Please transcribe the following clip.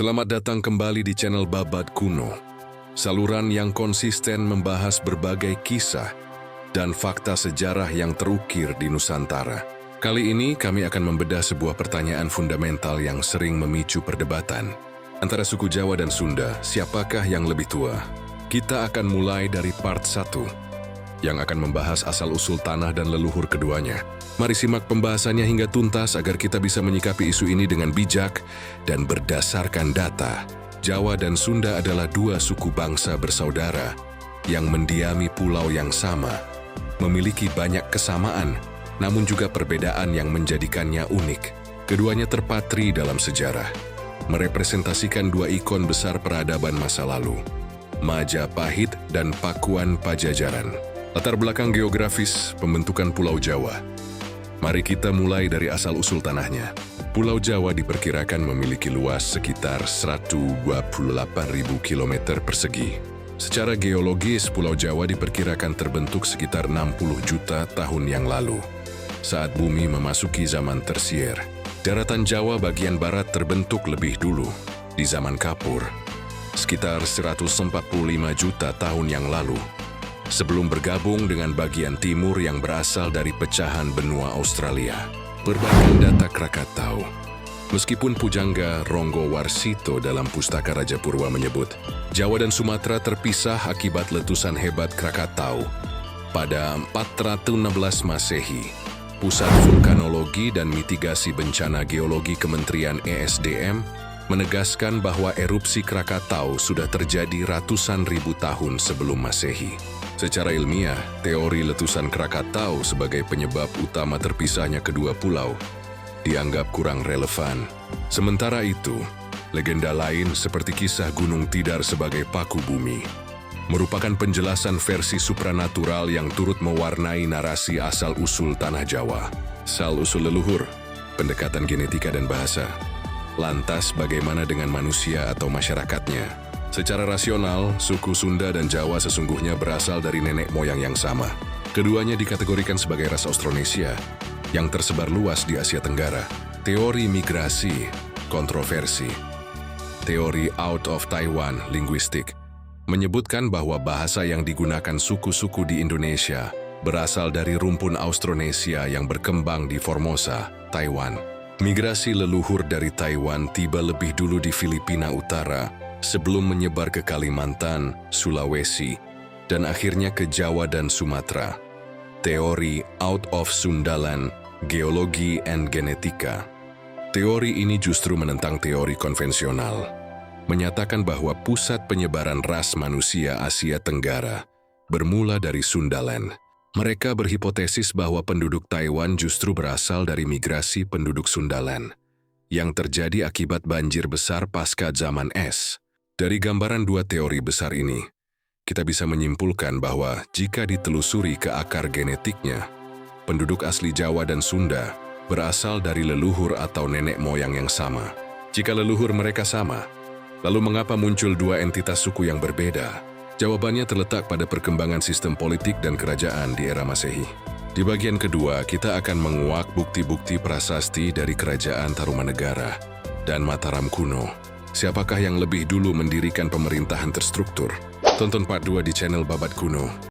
Selamat datang kembali di channel Babat Kuno, saluran yang konsisten membahas berbagai kisah dan fakta sejarah yang terukir di Nusantara. Kali ini kami akan membedah sebuah pertanyaan fundamental yang sering memicu perdebatan. Antara suku Jawa dan Sunda, siapakah yang lebih tua? Kita akan mulai dari part 1, yang akan membahas asal-usul tanah dan leluhur keduanya. Mari simak pembahasannya hingga tuntas agar kita bisa menyikapi isu ini dengan bijak dan berdasarkan data. Jawa dan Sunda adalah dua suku bangsa bersaudara yang mendiami pulau yang sama, memiliki banyak kesamaan, namun juga perbedaan yang menjadikannya unik. Keduanya terpatri dalam sejarah, merepresentasikan dua ikon besar peradaban masa lalu, Majapahit dan Pakuan Pajajaran. Latar belakang geografis pembentukan Pulau Jawa. Mari kita mulai dari asal-usul tanahnya. Pulau Jawa diperkirakan memiliki luas sekitar 128.000 km persegi. Secara geologis, Pulau Jawa diperkirakan terbentuk sekitar 60 juta tahun yang lalu, saat bumi memasuki zaman tersier. Daratan Jawa bagian barat terbentuk lebih dulu, di zaman Kapur, sekitar 145 juta tahun yang lalu, sebelum bergabung dengan bagian timur yang berasal dari pecahan benua Australia. Perbandingan data Krakatau. Meskipun pujangga Ronggo Warsito dalam Pustaka Raja Purwa menyebut, Jawa dan Sumatera terpisah akibat letusan hebat Krakatau pada 416 Masehi. Pusat Vulkanologi dan Mitigasi Bencana Geologi Kementerian ESDM menegaskan bahwa erupsi Krakatau sudah terjadi ratusan ribu tahun sebelum Masehi. Secara ilmiah, teori letusan Krakatau sebagai penyebab utama terpisahnya kedua pulau dianggap kurang relevan. Sementara itu, legenda lain seperti kisah Gunung Tidar sebagai paku bumi merupakan penjelasan versi supranatural yang turut mewarnai narasi asal-usul tanah Jawa. Asal-usul leluhur, pendekatan genetika dan bahasa. Lantas, bagaimana dengan manusia atau masyarakatnya? Secara rasional, suku Sunda dan Jawa sesungguhnya berasal dari nenek moyang yang sama. Keduanya dikategorikan sebagai ras Austronesia yang tersebar luas di Asia Tenggara. Teori migrasi, kontroversi. Teori out of Taiwan, linguistik, menyebutkan bahwa bahasa yang digunakan suku-suku di Indonesia berasal dari rumpun Austronesia yang berkembang di Formosa, Taiwan. Migrasi leluhur dari Taiwan tiba lebih dulu di Filipina Utara, sebelum menyebar ke Kalimantan, Sulawesi, dan akhirnya ke Jawa dan Sumatera. Teori out of Sundaland, geologi and genetika. Teori ini justru menentang teori konvensional, menyatakan bahwa pusat penyebaran ras manusia Asia Tenggara bermula dari Sundaland. Mereka berhipotesis bahwa penduduk Taiwan justru berasal dari migrasi penduduk Sundaland yang terjadi akibat banjir besar pasca zaman es. Dari gambaran dua teori besar ini, kita bisa menyimpulkan bahwa jika ditelusuri ke akar genetiknya, penduduk asli Jawa dan Sunda berasal dari leluhur atau nenek moyang yang sama. Jika leluhur mereka sama, lalu mengapa muncul dua entitas suku yang berbeda? Jawabannya terletak pada perkembangan sistem politik dan kerajaan di era Masehi. Di bagian kedua, kita akan menguak bukti-bukti prasasti dari Kerajaan Tarumanegara dan Mataram kuno. Siapakah yang lebih dulu mendirikan pemerintahan terstruktur? Tonton part 2 di channel Babat Kuno.